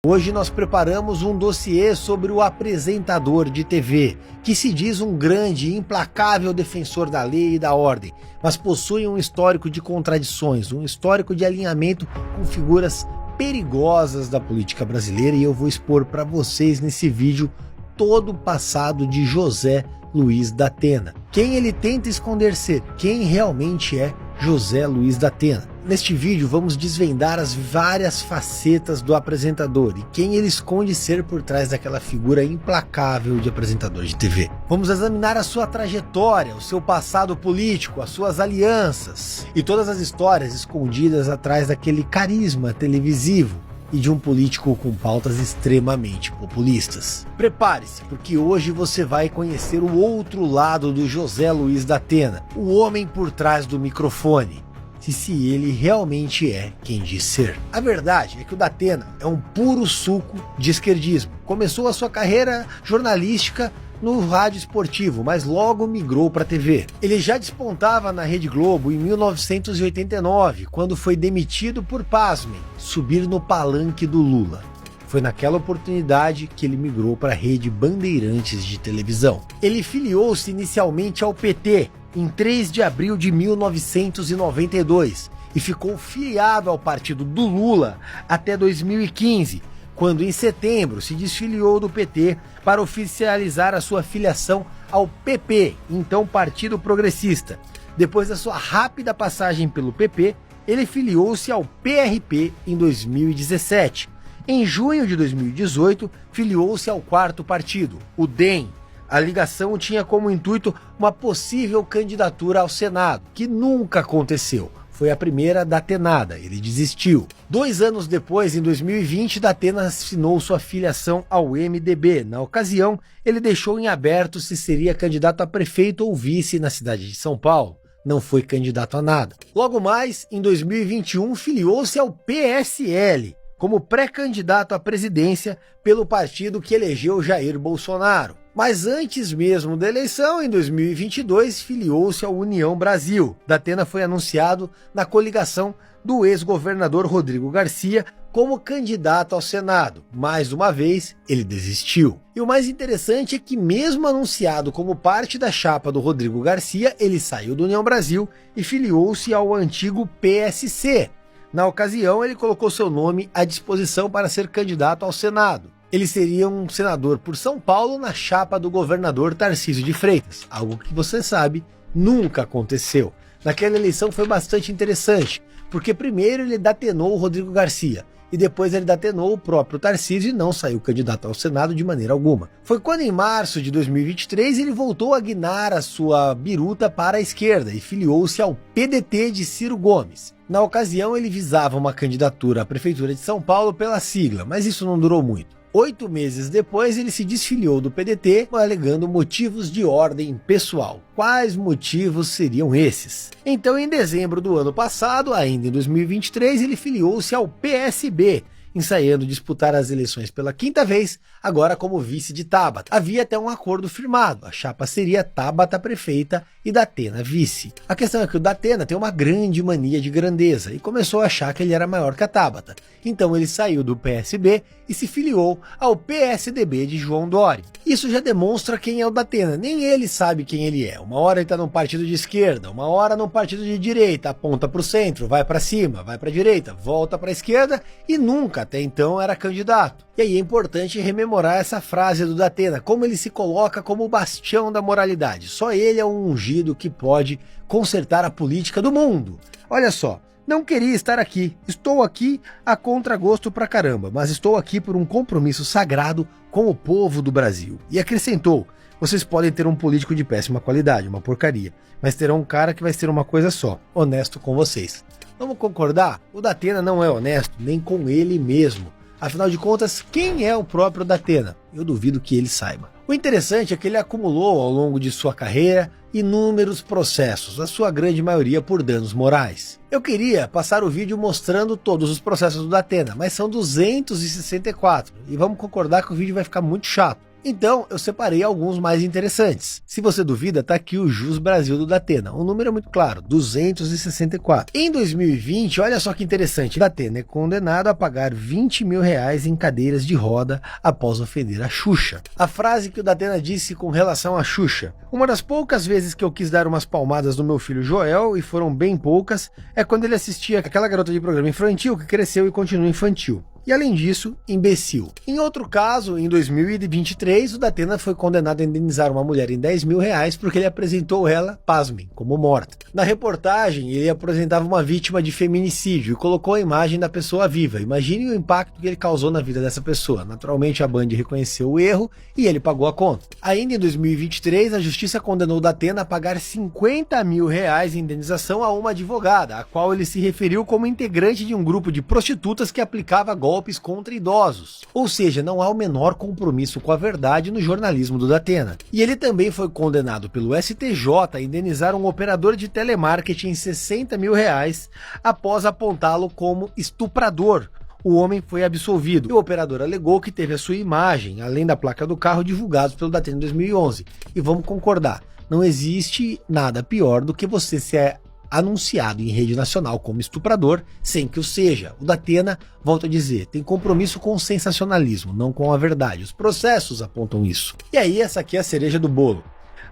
Hoje nós preparamos um dossiê sobre o apresentador de TV, que se diz um grande e implacável defensor da lei e da ordem, mas possui um histórico de contradições, um histórico de alinhamento com figuras perigosas da política brasileira, e eu vou expor para vocês nesse vídeo todo o passado de José Luiz da Atena. Quem ele tenta esconder ser, quem realmente é José Luiz da Atena. Neste vídeo vamos desvendar as várias facetas do apresentador e quem ele esconde ser por trás daquela figura implacável de apresentador de TV. Vamos examinar a sua trajetória, o seu passado político, as suas alianças e todas as histórias escondidas atrás daquele carisma televisivo e de um político com pautas extremamente populistas. Prepare-se, porque hoje você vai conhecer o outro lado do José Luiz da Atena, o homem por trás do microfone, se ele realmente é quem diz ser. A verdade é que o da Atena é um puro suco de esquerdismo. Começou a sua carreira jornalística no rádio esportivo, mas logo migrou para a TV. Ele já despontava na Rede Globo em 1989, quando foi demitido por, pasmem, subir no palanque do Lula. Foi naquela oportunidade que ele migrou para a Rede Bandeirantes de televisão. Ele filiou-se inicialmente ao PT em 3 de abril de 1992 e ficou filiado ao partido do Lula até 2015, quando em setembro se desfiliou do PT para oficializar a sua filiação ao PP, então Partido Progressista. Depois da sua rápida passagem pelo PP, ele filiou-se ao PRP em 2017. Em junho de 2018, filiou-se ao quarto partido, o DEM. A ligação tinha como intuito uma possível candidatura ao Senado, que nunca aconteceu. Foi a primeira da Atenada, ele desistiu. 2 anos depois, em 2020, da Atena assinou sua filiação ao MDB. Na ocasião, ele deixou em aberto se seria candidato a prefeito ou vice na cidade de São Paulo. Não foi candidato a nada. Logo mais, em 2021, filiou-se ao PSL, como pré-candidato à presidência pelo partido que elegeu Jair Bolsonaro. Mas antes mesmo da eleição, em 2022, filiou-se à União Brasil. Da Atena foi anunciado na coligação do ex-governador Rodrigo Garcia como candidato ao Senado. Mais uma vez, ele desistiu. E o mais interessante é que, mesmo anunciado como parte da chapa do Rodrigo Garcia, ele saiu da União Brasil e filiou-se ao antigo PSC. Na ocasião, ele colocou seu nome à disposição para ser candidato ao Senado. Ele seria um senador por São Paulo na chapa do governador Tarcísio de Freitas, algo que você sabe nunca aconteceu. Naquela eleição foi bastante interessante, porque primeiro ele datenou o Rodrigo Garcia, e depois ele datenou o próprio Tarcísio e não saiu candidato ao Senado de maneira alguma. Foi quando em março de 2023 ele voltou a guinar a sua biruta para a esquerda e filiou-se ao PDT de Ciro Gomes. Na ocasião ele visava uma candidatura à Prefeitura de São Paulo pela sigla, mas isso não durou muito. 8 meses depois ele se desfiliou do PDT, alegando motivos de ordem pessoal. Quais motivos seriam esses? Então, em dezembro do ano passado, ainda em 2023, ele filiou-se ao PSB, ensaiando disputar as eleições pela 5ª vez, agora como vice de Tabata. Havia até um acordo firmado, a chapa seria Tabata prefeita e da Atena vice. A questão é que o da Atena tem uma grande mania de grandeza e começou a achar que ele era maior que a Tabata. Então ele saiu do PSB e se filiou ao PSDB de João Dória. Isso já demonstra quem é o da Atena, nem ele sabe quem ele é. Uma hora ele está num partido de esquerda, uma hora num partido de direita, aponta para o centro, vai para cima, vai para a direita, volta para a esquerda e nunca até então era candidato. E aí é importante rememorar essa frase do da Atena, como ele se coloca como o bastião da moralidade. Só ele é um ungido que pode consertar a política do mundo. Olha só. Não queria estar aqui, estou aqui a contragosto pra caramba, mas estou aqui por um compromisso sagrado com o povo do Brasil. E acrescentou, vocês podem ter um político de péssima qualidade, uma porcaria, mas terão um cara que vai ser uma coisa só, honesto com vocês. Vamos concordar? O da Atena não é honesto, nem com ele mesmo. Afinal de contas, quem é o próprio da Atena? Eu duvido que ele saiba. O interessante é que ele acumulou ao longo de sua carreira inúmeros processos, a sua grande maioria por danos morais. Eu queria passar o vídeo mostrando todos os processos do da Atena, mas são 264 e vamos concordar que o vídeo vai ficar muito chato. Então, eu separei alguns mais interessantes. Se você duvida, tá aqui o Jus Brasil do Datena. O número é muito claro, 264. Em 2020, olha só que interessante, Datena é condenado a pagar 20 mil reais em cadeiras de roda após ofender a Xuxa. A frase que o Datena disse com relação a Xuxa: uma das poucas vezes que eu quis dar umas palmadas no meu filho Joel, e foram bem poucas, é quando ele assistia aquela garota de programa infantil que cresceu e continua infantil. E além disso, imbecil. Em outro caso, em 2023, o Datena foi condenado a indenizar uma mulher em 10 mil reais porque ele apresentou ela, pasmem, como morta. Na reportagem, ele apresentava uma vítima de feminicídio e colocou a imagem da pessoa viva. Imagine o impacto que ele causou na vida dessa pessoa. Naturalmente, a Band reconheceu o erro e ele pagou a conta. Ainda em 2023, a justiça condenou o Datena a pagar 50 mil reais em indenização a uma advogada, a qual ele se referiu como integrante de um grupo de prostitutas que aplicava golpes contra idosos. Ou seja, não há o menor compromisso com a verdade no jornalismo do Datena. E ele também foi condenado pelo STJ a indenizar um operador de telemarketing em 60 mil reais após apontá-lo como estuprador. O homem foi absolvido e o operador alegou que teve a sua imagem, além da placa do carro, divulgados pelo Datena em 2011. E vamos concordar, não existe nada pior do que você ser anunciado em rede nacional como estuprador, sem que o seja. O Datena, volto a dizer, tem compromisso com o sensacionalismo, não com a verdade. Os processos apontam isso. E aí, essa aqui é a cereja do bolo.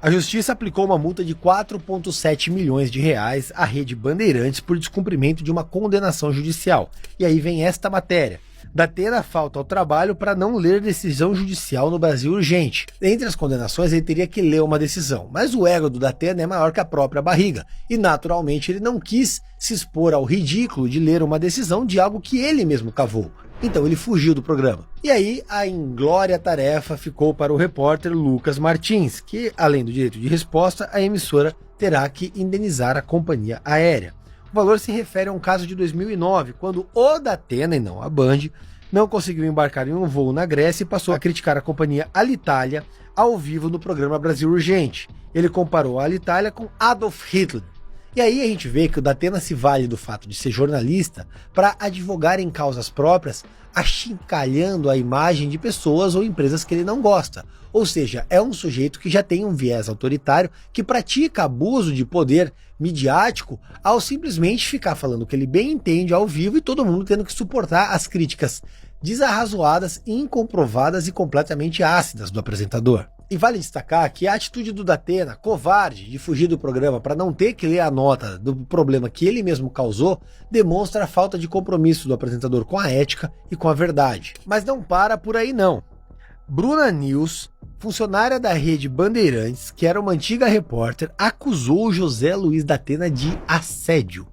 A justiça aplicou uma multa de 4,7 milhões de reais à Rede Bandeirantes por descumprimento de uma condenação judicial. E aí vem esta matéria. Datena falta ao trabalho para não ler decisão judicial no Brasil urgente. Entre as condenações, ele teria que ler uma decisão, mas o ego do Datena é maior que a própria barriga, e naturalmente ele não quis se expor ao ridículo de ler uma decisão de algo que ele mesmo cavou. Então ele fugiu do programa. E aí a inglória tarefa ficou para o repórter Lucas Martins, que, além do direito de resposta, a emissora terá que indenizar a companhia aérea. O valor se refere a um caso de 2009, quando o Datena, e não a Band, não conseguiu embarcar em um voo na Grécia e passou a criticar a companhia Alitalia ao vivo no programa Brasil Urgente. Ele comparou a Alitalia com Adolf Hitler. E aí a gente vê que o Datena se vale do fato de ser jornalista para advogar em causas próprias, achincalhando a imagem de pessoas ou empresas que ele não gosta. Ou seja, é um sujeito que já tem um viés autoritário, que pratica abuso de poder midiático ao simplesmente ficar falando o que ele bem entende ao vivo e todo mundo tendo que suportar as críticas desarrazoadas, incomprovadas e completamente ácidas do apresentador. E vale destacar que a atitude do Datena, covarde, de fugir do programa para não ter que ler a nota do problema que ele mesmo causou, demonstra a falta de compromisso do apresentador com a ética e com a verdade. Mas não para por aí não. Bruna News, funcionária da Rede Bandeirantes, que era uma antiga repórter, acusou José Luiz Datena de assédio.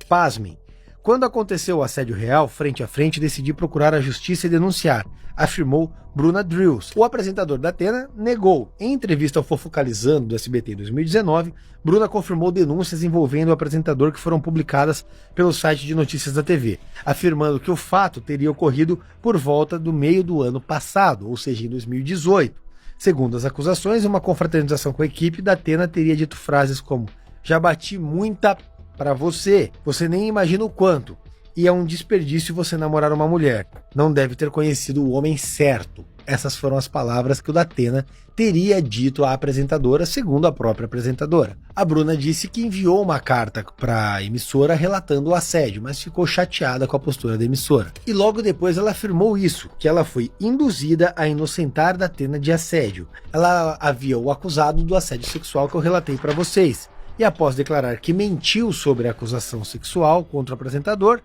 Pasmem. Quando aconteceu o assédio real, frente a frente, decidi procurar a justiça e denunciar, afirmou Bruna Drills. O apresentador Datena negou. Em entrevista ao Fofocalizando do SBT em 2019, Bruna confirmou denúncias envolvendo o apresentador que foram publicadas pelo site de notícias da TV, afirmando que o fato teria ocorrido por volta do meio do ano passado, ou seja, em 2018. Segundo as acusações, em uma confraternização com a equipe, Datena teria dito frases como: "Já bati muita para você nem imagina o quanto, e é um desperdício você namorar uma mulher, não deve ter conhecido o homem certo." Essas foram as palavras que o Datena teria dito à apresentadora, segundo a própria apresentadora. A Bruna disse que enviou uma carta para a emissora relatando o assédio, mas ficou chateada com a postura da emissora. E logo depois ela afirmou isso, que ela foi induzida a inocentar Datena de assédio. Ela havia o acusado do assédio sexual que eu relatei para vocês. E após declarar que mentiu sobre a acusação sexual contra o apresentador,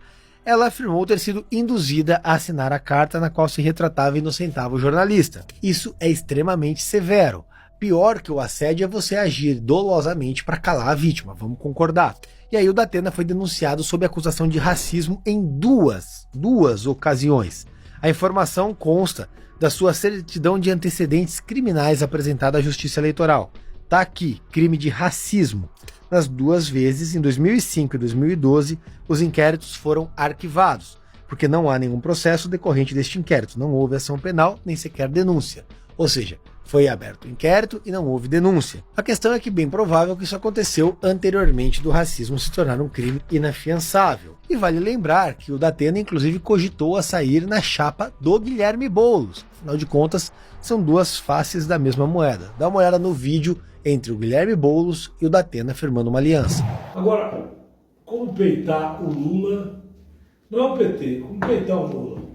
ela afirmou ter sido induzida a assinar a carta na qual se retratava e inocentava o jornalista. Isso é extremamente severo. Pior que o assédio é você agir dolosamente para calar a vítima, vamos concordar. E aí o Datena foi denunciado sob acusação de racismo em duas ocasiões. A informação consta da sua certidão de antecedentes criminais apresentada à Justiça Eleitoral. Tá aqui, crime de racismo. Nas duas vezes, em 2005 e 2012, os inquéritos foram arquivados, porque não há nenhum processo decorrente deste inquérito, não houve ação penal, nem sequer denúncia. Ou seja, foi aberto o inquérito e não houve denúncia. A questão é que é bem provável que isso aconteceu anteriormente do racismo se tornar um crime inafiançável. E vale lembrar que o Datena inclusive cogitou a sair na chapa do Guilherme Boulos. Afinal de contas, são duas faces da mesma moeda. Dá uma olhada no vídeo entre o Guilherme Boulos e o Datena firmando uma aliança. Agora, como peitar o Lula? Não é o PT, como peitar o Lula?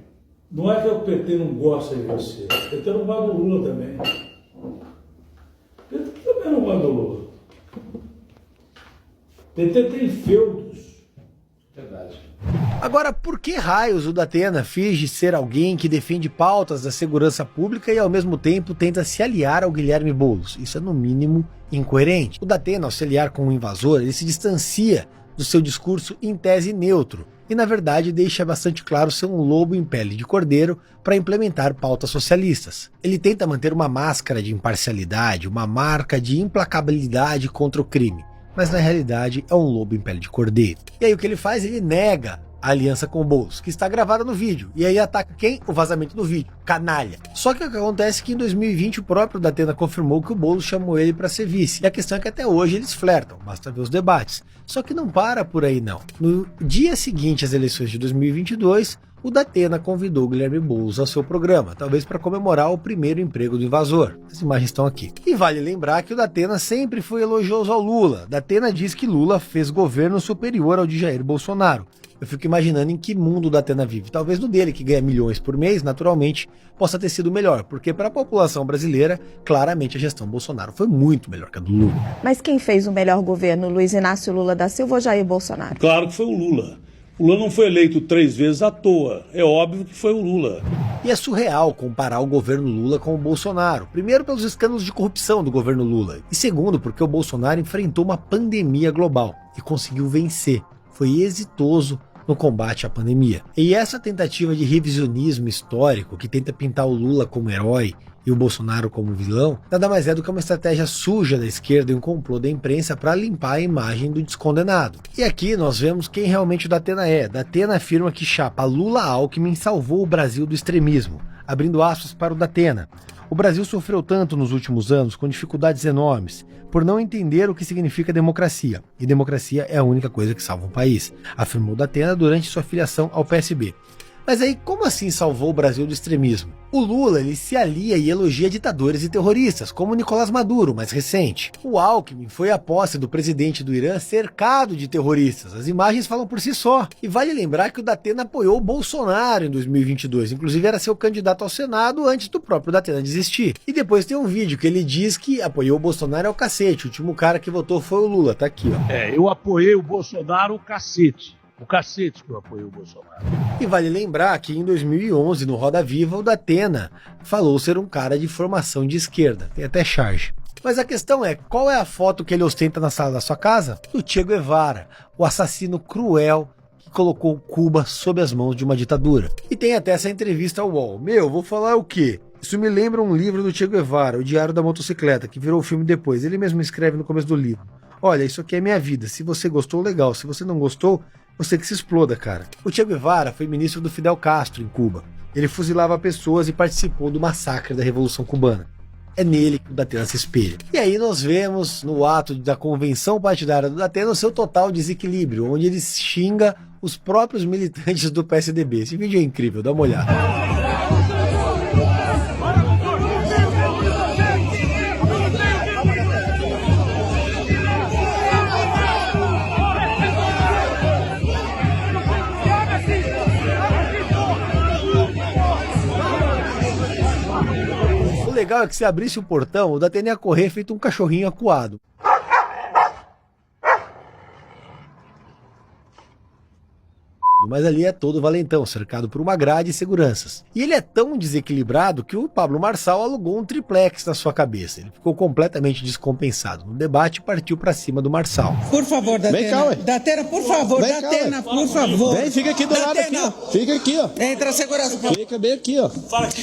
Não é que o PT não gosta de você, o PT não gosta do Lula também. O PT também não gosta do Lula. O PT tem feudos. Verdade. Agora, por que raios o Datena finge ser alguém que defende pautas da segurança pública e ao mesmo tempo tenta se aliar ao Guilherme Boulos? Isso é no mínimo incoerente. O Datena, ao se aliar com o invasor, ele se distancia do seu discurso em tese neutro e na verdade deixa bastante claro ser um lobo em pele de cordeiro para implementar pautas socialistas. Ele tenta manter uma máscara de imparcialidade, uma marca de implacabilidade contra o crime, mas na realidade é um lobo em pele de cordeiro. E aí o que ele faz? Ele nega a aliança com o Boulos, que está gravada no vídeo, e aí ataca quem? O vazamento do vídeo, canalha. Só que o que acontece é que em 2020 o próprio Datena confirmou que o Boulos chamou ele para ser vice, e a questão é que até hoje eles flertam, basta ver os debates. Só que não para por aí não. No dia seguinte às eleições de 2022, o Datena convidou o Guilherme Boulos ao seu programa, talvez para comemorar o primeiro emprego do invasor. As imagens estão aqui. E vale lembrar que o Datena sempre foi elogioso ao Lula. Datena diz que Lula fez governo superior ao de Jair Bolsonaro. Eu fico imaginando em que mundo o Datena vive. Talvez no dele, que ganha milhões por mês, naturalmente, possa ter sido melhor. Porque para a população brasileira, claramente a gestão Bolsonaro foi muito melhor que a do Lula. Mas quem fez o melhor governo, Luiz Inácio Lula da Silva ou Jair Bolsonaro? Claro que foi o Lula. O Lula não foi eleito 3 vezes à toa. É óbvio que foi o Lula. E é surreal comparar o governo Lula com o Bolsonaro. Primeiro pelos escândalos de corrupção do governo Lula. E segundo porque o Bolsonaro enfrentou uma pandemia global e conseguiu vencer. Foi exitoso no combate à pandemia. E essa tentativa de revisionismo histórico, que tenta pintar o Lula como herói e o Bolsonaro como vilão, nada mais é do que uma estratégia suja da esquerda e um complô da imprensa para limpar a imagem do descondenado. E aqui nós vemos quem realmente o Datena é. Datena afirma que chapa Lula-Alckmin salvou o Brasil do extremismo, abrindo aspas para o Datena. O Brasil sofreu tanto nos últimos anos, com dificuldades enormes, por não entender o que significa democracia. E democracia é a única coisa que salva um país, afirmou Datena durante sua filiação ao PSB. Mas aí, como assim salvou o Brasil do extremismo? O Lula, ele se alia e elogia ditadores e terroristas, como Nicolás Maduro, mais recente. O Alckmin foi à posse do presidente do Irã cercado de terroristas. As imagens falam por si só. E vale lembrar que o Datena apoiou o Bolsonaro em 2022, inclusive era seu candidato ao Senado antes do próprio Datena desistir. E depois tem um vídeo que ele diz que apoiou o Bolsonaro ao cacete. O último cara que votou foi o Lula, tá aqui, ó. Eu apoiei o Bolsonaro o cacete. O cacete que eu apoiei o Bolsonaro. E vale lembrar que em 2011, no Roda Viva, o Datena falou ser um cara de formação de esquerda. Tem até charge. Mas a questão é, qual é a foto que ele ostenta na sala da sua casa? Do Che Guevara, o assassino cruel que colocou Cuba sob as mãos de uma ditadura. E tem até essa entrevista ao UOL. Vou falar o quê? Isso me lembra um livro do Che Guevara, O Diário da Motocicleta, que virou filme depois. Ele mesmo escreve no começo do livro. Olha, isso aqui é minha vida. Se você gostou, legal. Se você não gostou, você que se exploda, cara. O Che Guevara foi ministro do Fidel Castro em Cuba. Ele fuzilava pessoas e participou do massacre da Revolução Cubana. É nele que o Datena se espelha. E aí nós vemos no ato da convenção partidária do Datena o seu total desequilíbrio, onde ele xinga os próprios militantes do PSDB. Esse vídeo é incrível, dá uma olhada. O legal é que se abrisse o portão, o Datena ia correr feito um cachorrinho acuado. Mas ali é todo valentão, cercado por uma grade e seguranças. E ele é tão desequilibrado que o Pablo Marçal alugou um triplex na sua cabeça. Ele ficou completamente descompensado. No debate, partiu pra cima do Marçal. Por favor, Datena. Datena, por favor. Vem Datena, por favor. Vem, fica aqui do lado aqui, ó. Fica aqui, ó. Entra a segurança. Fica bem aqui, ó.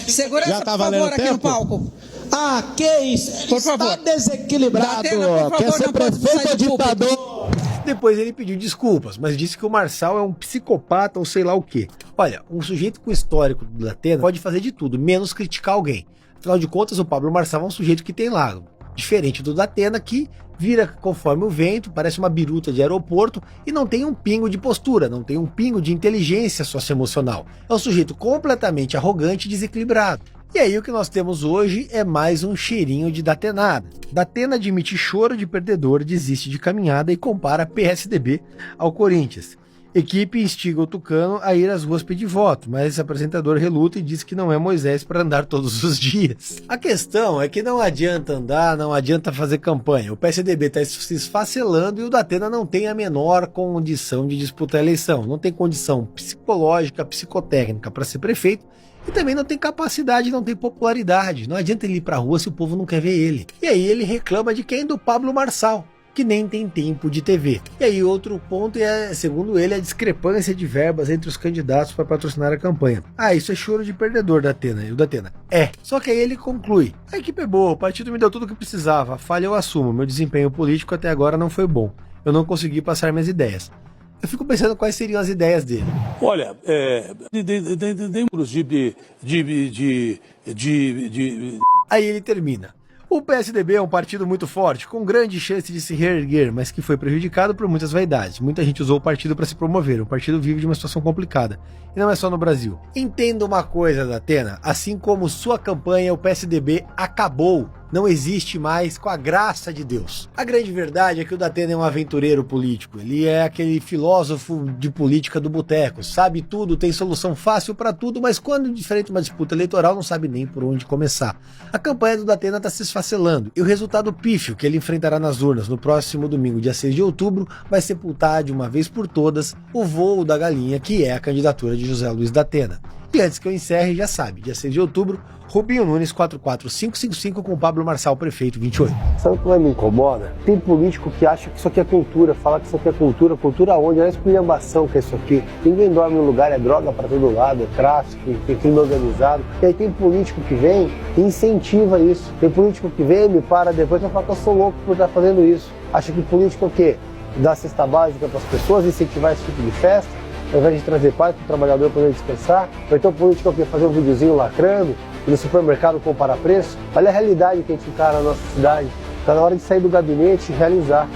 Segurança, Já tá por favor, aqui tempo? no palco. Ah, que isso? Por Está favor. desequilibrado. Datena, por favor, Quer ser não pode prefeito sair ou do púlpito. ditador? Depois ele pediu desculpas, mas disse que o Marçal é um psicopata ou sei lá o quê. Olha, um sujeito com histórico do Datena pode fazer de tudo, menos criticar alguém. Afinal de contas, o Pablo Marçal é um sujeito que tem lago. Diferente do Datena, que vira conforme o vento, parece uma biruta de aeroporto e não tem um pingo de postura, não tem um pingo de inteligência socioemocional. É um sujeito completamente arrogante e desequilibrado. E aí o que nós temos hoje é mais um cheirinho de datenada. Datena admite choro de perdedor, desiste de caminhada e compara PSDB ao Corinthians. Equipe instiga o Tucano a ir às ruas pedir voto, mas esse apresentador reluta e diz que não é Moisés para andar todos os dias. A questão é que não adianta andar, não adianta fazer campanha. O PSDB está se esfacelando e o Datena não tem a menor condição de disputar a eleição. Não tem condição psicológica, psicotécnica para ser prefeito e também não tem capacidade, não tem popularidade. Não adianta ele ir para a rua se o povo não quer ver ele. E aí ele reclama de quem? Do Pablo Marçal, que nem tem tempo de TV. E aí outro ponto é, segundo ele, a discrepância de verbas entre os candidatos para patrocinar a campanha. Ah, isso é choro de perdedor, Datena. E o Datena, só que aí ele conclui: a equipe é boa, o partido me deu tudo o que precisava, a falha eu assumo, meu desempenho político até agora não foi bom, eu não consegui passar minhas ideias. Eu fico pensando quais seriam as ideias dele. Olha, Aí ele termina: o PSDB é um partido muito forte, com grande chance de se reerguer, mas que foi prejudicado por muitas vaidades. Muita gente usou o partido para se promover. O partido vive de uma situação complicada. E não é só no Brasil. Entenda uma coisa, Datena. Assim como sua campanha, o PSDB acabou. Não existe mais, com a graça de Deus. A grande verdade é que o Datena é um aventureiro político. Ele é aquele filósofo de política do boteco. Sabe tudo, tem solução fácil para tudo, mas quando enfrenta uma disputa eleitoral não sabe nem por onde começar. A campanha do Datena está se esfacelando. E o resultado pífio que ele enfrentará nas urnas no próximo domingo, dia 6 de outubro, vai sepultar de uma vez por todas o voo da galinha, que é a candidatura de José Luiz Datena. E antes que eu encerre, já sabe, dia 6 de outubro, Rubinho Nunes 44555 com Pablo Marçal, prefeito 28. Sabe o que me incomoda? Tem político que acha que isso aqui é cultura, fala que isso aqui é cultura. Cultura onde? É a esculhambação que é isso aqui. Ninguém dorme no lugar, é droga para todo lado, é tráfico, tem crime organizado. E aí tem político que vem e incentiva isso. Tem político que vem e me para depois e fala que eu sou louco por estar fazendo isso. Acha que político é o quê? Dar cesta básica para as pessoas, incentivar esse tipo de festa, ao invés de trazer paz para o trabalhador poder descansar. Ou então político é o quê? Fazer um videozinho lacrando, ir no supermercado comparar preço. Olha a realidade que a gente encara na nossa cidade. Está na hora de sair do gabinete e realizar.